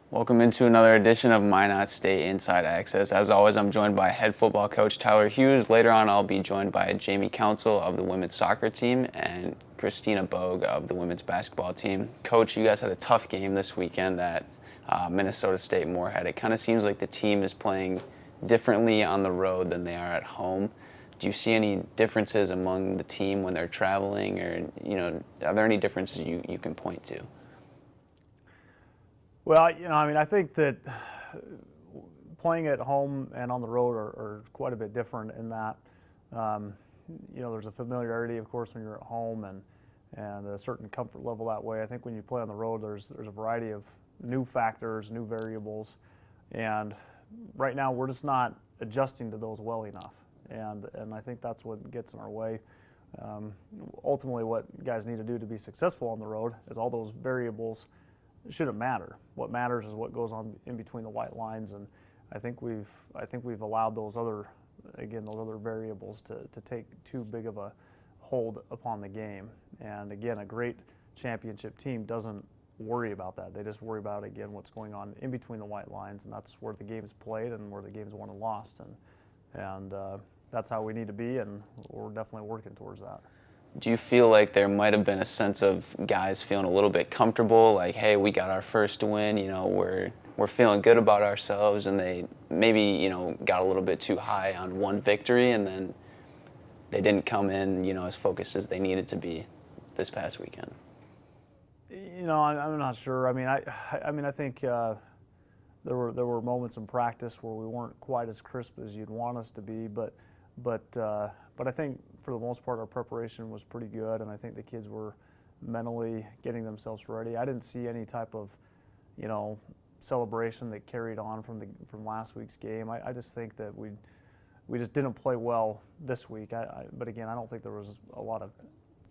Welcome into another edition of Minot State Inside Access. As always, I'm joined by head football coach Tyler Hughes. Later on, I'll be joined by Jamie Council of the women's soccer team and Christina Boag of the women's basketball team. Coach, you guys had a tough game this weekend at Minnesota State Moorhead. It kind of seems like the team is playing differently on the road than they are at home. Do you see any differences among the team when they're traveling, or are there any differences you can point to? Well, I think that playing at home and on the road are quite a bit different in that, there's a familiarity, of course, when you're at home and a certain comfort level that way. I think when you play on the road, there's a variety of new factors, new variables, and right now we're just not adjusting to those well enough, and I think that's what gets in our way. Ultimately, what guys need to do to be successful on the road is all those variables shouldn't matter. What matters is what goes on in between the white lines, and I think we've allowed those other variables to take too big of a hold upon the game. And again, a great championship team doesn't worry about that. They just worry about, again, what's going on in between the white lines, and that's where the game's played and where the game's won and lost, and that's how we need to be, and we're definitely working towards that. Do you feel like there might have been a sense of guys feeling a little bit comfortable, like, hey, we got our first win, we're feeling good about ourselves, and they maybe, got a little bit too high on one victory, and then they didn't come in, as focused as they needed to be this past weekend? I'm not sure. I think there were moments in practice where we weren't quite as crisp as you'd want us to be, but I think for the most part our preparation was pretty good, and I think the kids were mentally getting themselves ready. I didn't see any type of, celebration that carried on from last week's game. I just think that we just didn't play well this week. But again, I don't think there was a lot of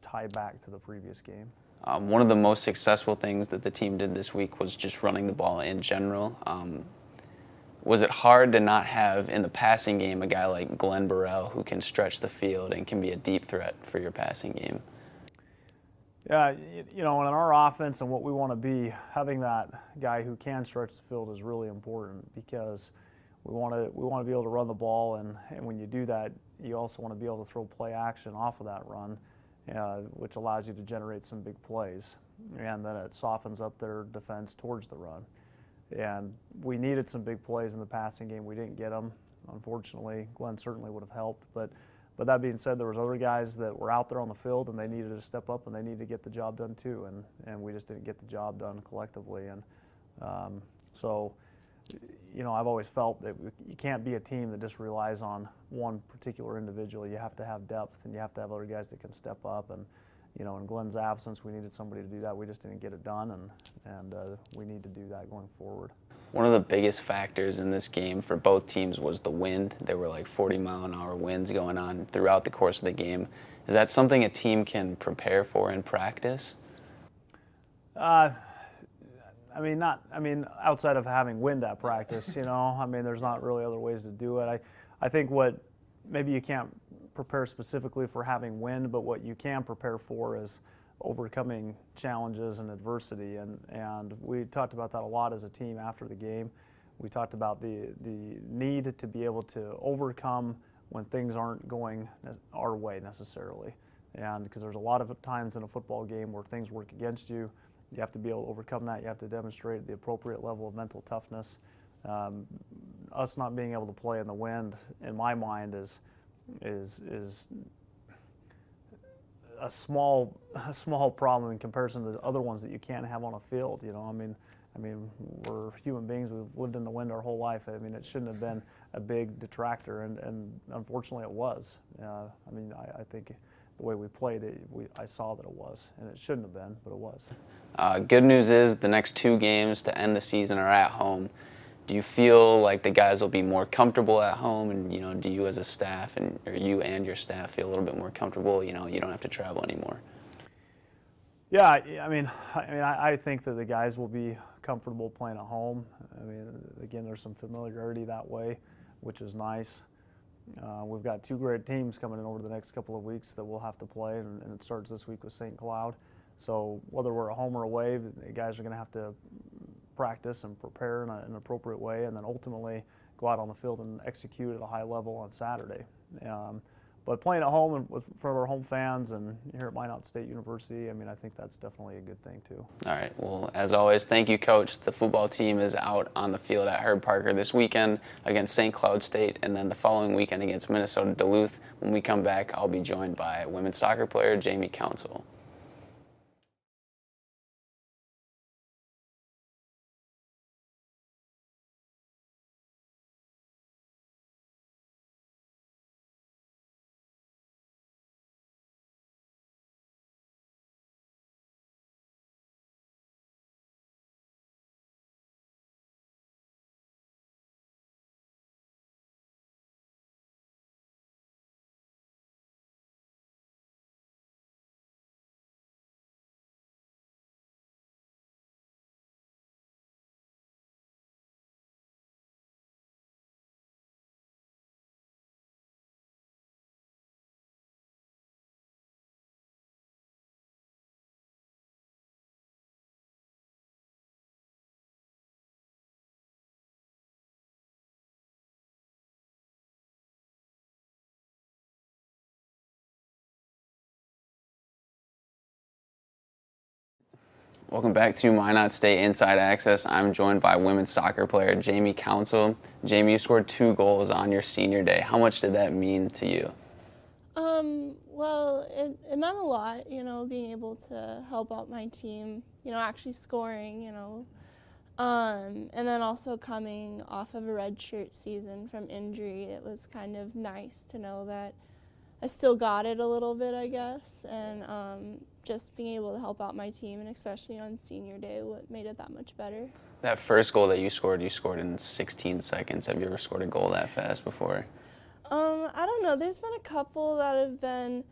tie back to the previous game. One of the most successful things that the team did this week was just running the ball in general. Was it hard to not have in the passing game a guy like Glenn Burrell who can stretch the field and can be a deep threat for your passing game? Yeah, in our offense and what we want to be, having that guy who can stretch the field is really important, because we want to be able to run the ball, and when you do that, you also want to be able to throw play action off of that run, which allows you to generate some big plays, and then it softens up their defense towards the run. And we needed some big plays in the passing game. We didn't get them, unfortunately. Glenn certainly would have helped, but that being said, there was other guys that were out there on the field, and they needed to step up, and they needed to get the job done too, and we just didn't get the job done collectively. And so, I've always felt that you can't be a team that just relies on one particular individual. You have to have depth, and you have to have other guys that can step up, and in Glenn's absence, we needed somebody to do that. We just didn't get it done, and we need to do that going forward. One of the biggest factors in this game for both teams was the wind. There were like 40-mile-an-hour winds going on throughout the course of the game. Is that something a team can prepare for in practice? Outside of having wind at practice, there's not really other ways to do it. I think what maybe you can't prepare specifically for having wind, but what you can prepare for is overcoming challenges and adversity, and we talked about that a lot as a team after the game. We talked about the need to be able to overcome when things aren't going our way necessarily, and because there's a lot of times in a football game where things work against you. You have to be able to overcome that. You have to demonstrate the appropriate level of mental toughness. Us not being able to play in the wind, in my mind, is a small problem in comparison to the other ones that you can't have on a field. We're human beings. We've lived in the wind our whole life. It shouldn't have been a big detractor, and unfortunately it was. I think the way we played it, I saw that it was, and it shouldn't have been, but it was. Good news is the next two games to end the season are at home. Do you feel like the guys will be more comfortable at home, and do you as a staff or you and your staff feel a little bit more comfortable? You don't have to travel anymore. Yeah, I think that the guys will be comfortable playing at home. Again, there's some familiarity that way, which is nice. We've got two great teams coming in over the next couple of weeks that we'll have to play, and it starts this week with St. Cloud. So whether we're at home or away, the guys are going to have to practice and prepare in an appropriate way, and then ultimately go out on the field and execute at a high level on Saturday. But playing at home and for our home fans and here at Minot State University, I mean, I think that's definitely a good thing too. All right. Well, as always, thank you, Coach. The football team is out on the field at Herb Parker this weekend against St. Cloud State, and then the following weekend against Minnesota Duluth. When we come back, I'll be joined by women's soccer player Jamie Council. Welcome back to Minot State Inside Access. I'm joined by women's soccer player Jamie Council. Jamie, you scored 2 goals on your senior day. How much did that mean to you? Well, it meant a lot, you know, being able to help out my team, you know, actually scoring, you know. And then also coming off of a redshirt season from injury, it was kind of nice to know that I still got it a little bit, I guess, and just being able to help out my team, and especially on senior day, what made it that much better. That first goal that you scored in 16 seconds. Have you ever scored a goal that fast before? I don't know. There's been a couple that have been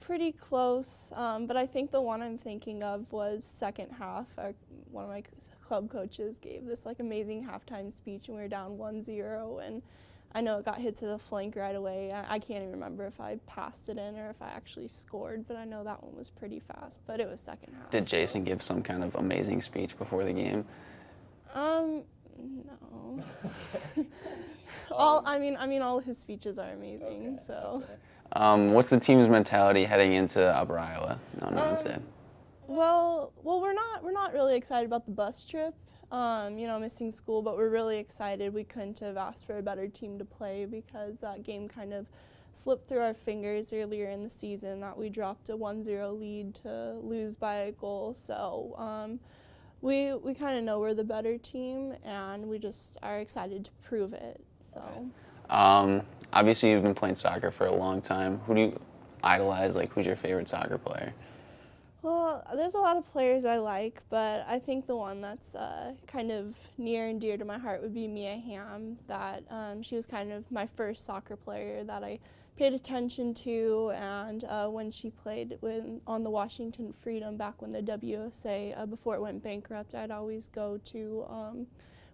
pretty close, but I think the one I'm thinking of was second half. One of my club coaches gave this like amazing halftime speech, and we were down 1-0, and I know it got hit to the flank right away. I can't even remember if I passed it in or if I actually scored, but I know that one was pretty fast, but it was second half. Did Jason give some kind of amazing speech before the game? No. All his speeches are amazing, okay, so. What's the team's mentality heading into Upper Iowa on Wednesday? Well, we're not really excited about the bus trip. You know, missing school, but we're really excited. We couldn't have asked for a better team to play because that game kind of slipped through our fingers earlier in the season, that we dropped a 1-0 lead to lose by a goal. So we kind of know we're the better team, and we just are excited to prove it. So. Obviously, you've been playing soccer for a long time. Who do you idolize? Like, who's your favorite soccer player? Well, there's a lot of players I like, but I think the one that's kind of near and dear to my heart would be Mia Hamm. That she was kind of my first soccer player that I paid attention to, and when she played on the Washington Freedom back when the WSA, before it went bankrupt, I'd always go to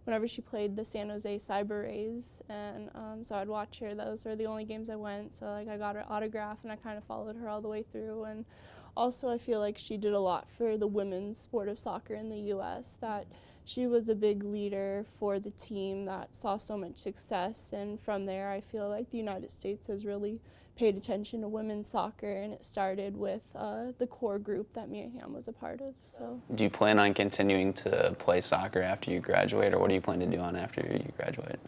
whenever she played the San Jose Cyber Rays, and so I'd watch her. Those were the only games I went, so like I got her autograph, and I kind of followed her all the way through. And also, I feel like she did a lot for the women's sport of soccer in the U.S., that she was a big leader for the team that saw so much success, and from there I feel like the United States has really paid attention to women's soccer, and it started with the core group that Mia Hamm was a part of. So. Do you plan on continuing to play soccer after you graduate, or what do you plan to do after you graduate?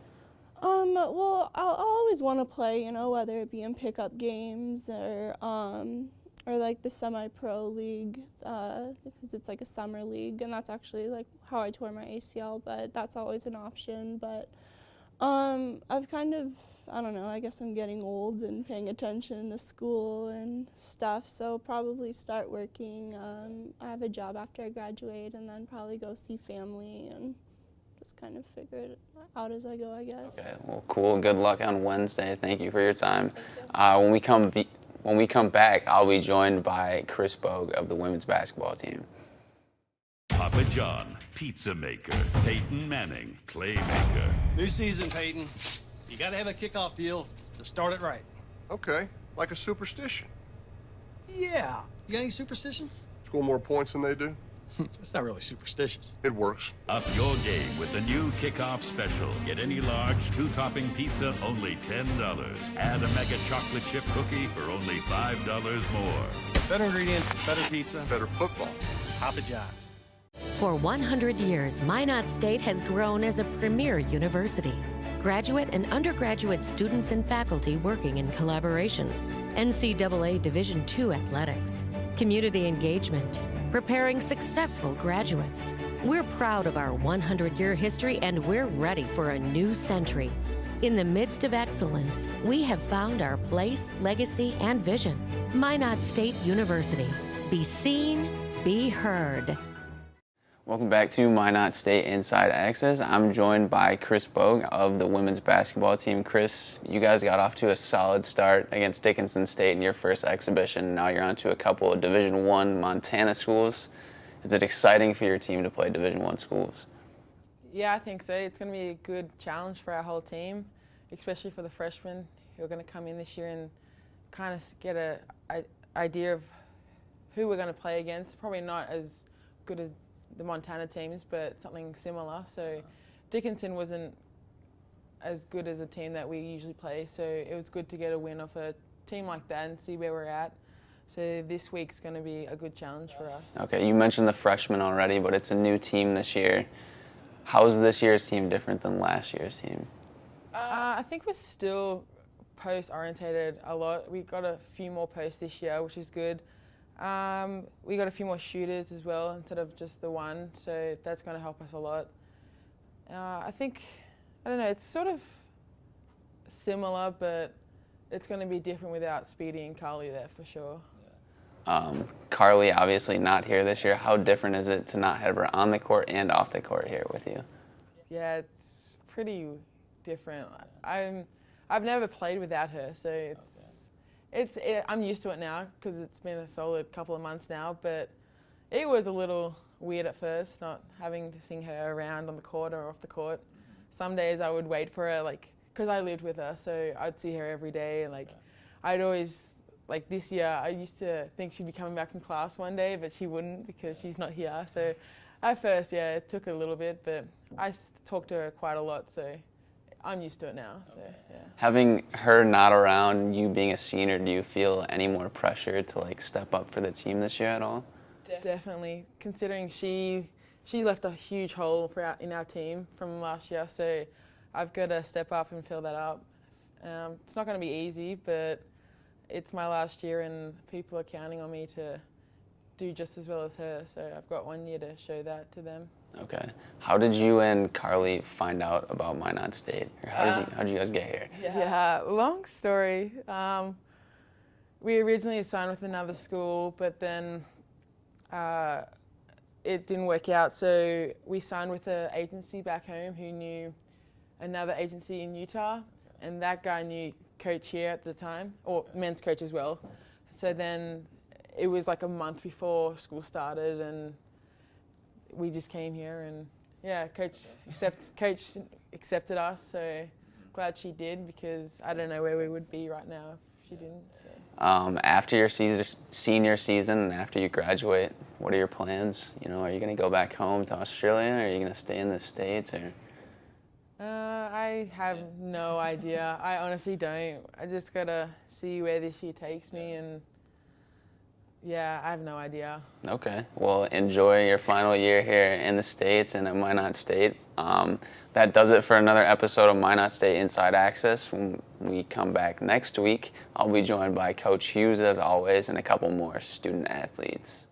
Well, I'll always want to play, you know, whether it be in pickup games or like the semi-pro league, because it's like a summer league, and that's actually like how I tore my ACL, but that's always an option. But I've kind of, I don't know, I guess I'm getting old and paying attention to school and stuff, so probably start working. I have a job after I graduate, and then probably go see family and just kind of figure it out as I go, I guess. Okay, well, cool. Good luck on Wednesday. Thank you for your time. When we come back, I'll be joined by Chris Boag of the women's basketball team. Papa John, pizza maker. Peyton Manning, playmaker. New season, Peyton. You got to have a kickoff deal to start it right. Okay, like a superstition. Yeah. You got any superstitions? Score more points than they do? It's not really superstitious. It works. Up your game with the new kickoff special. Get any large 2-topping pizza, only $10. Add a mega chocolate chip cookie for only $5 more. Better ingredients, better pizza, Better football. Papa John's. For 100 years, Minot State has grown as a premier university. Graduate and undergraduate students and faculty working in collaboration. NCAA Division II athletics. Community engagement. Preparing successful graduates. We're proud of our 100-year history and we're ready for a new century. In the midst of excellence, we have found our place, legacy, and vision. Minot State University. Be seen, be heard. Welcome back to Minot State Inside Access. I'm joined by Chris Boag of the women's basketball team. Chris, you guys got off to a solid start against Dickinson State in your first exhibition. Now you're on to a couple of Division I Montana schools. Is it exciting for your team to play Division I schools? Yeah, I think so. It's going to be a good challenge for our whole team, especially for the freshmen who are going to come in this year and kind of get an idea of who we're going to play against. Probably not as good as the Montana teams, but something similar. So Dickinson wasn't as good as a team that we usually play, so it was good to get a win off a team like that and see where we're at. So this week's going to be a good challenge for us. Okay, you mentioned the freshmen already, but it's a new team this year. How is this year's team different than last year's team? I think we're still post-orientated a lot. We got a few more posts this year, which is good. We got a few more shooters as well instead of just the one, so that's going to help us a lot. I don't know, it's sort of similar, but it's going to be different without Speedy and Carly there for sure. Carly obviously not here this year. How different is it to not have her on the court and off the court here with you? Yeah, it's pretty different. I've never played without her, so I'm used to it now because it's been a solid couple of months now, but it was a little weird at first, not having to see her around on the court or off the court. Some days I would wait for her, because I lived with her, so I'd see her every day. I'd always, this year, I used to think she'd be coming back from class one day, but she wouldn't because she's not here. So at first, yeah, it took a little bit, but I talked to her quite a lot, so I'm used to it now. So yeah. Having her not around, you being a senior, do you feel any more pressure to step up for the team this year at all? Definitely, considering she left a huge hole in our team from last year, so I've got to step up and fill that up. It's not going to be easy, but it's my last year and people are counting on me to do just as well as her, so I've got 1 year to show that to them. Okay. How did you and Carly find out about Minot State? Or how did you guys get here? Yeah, long story. We originally signed with another school, but then it didn't work out, so we signed with an agency back home who knew another agency in Utah, and that guy knew coach here at the time, or men's coach as well. So then it was a month before school started, and we just came here, and yeah, coach accepted us, so glad she did, because I don't know where we would be right now if she didn't. So. After your senior season and after you graduate, what are your plans? Are you going to go back home to Australia, or are you going to stay in the States? Or? I have no idea. I honestly don't. I just got to see where this year takes me, and yeah, I have no idea. Okay. Well, enjoy your final year here in the States and at Minot State. That does it for another episode of Minot State Inside Access. When we come back next week, I'll be joined by Coach Hughes, as always, and a couple more student athletes.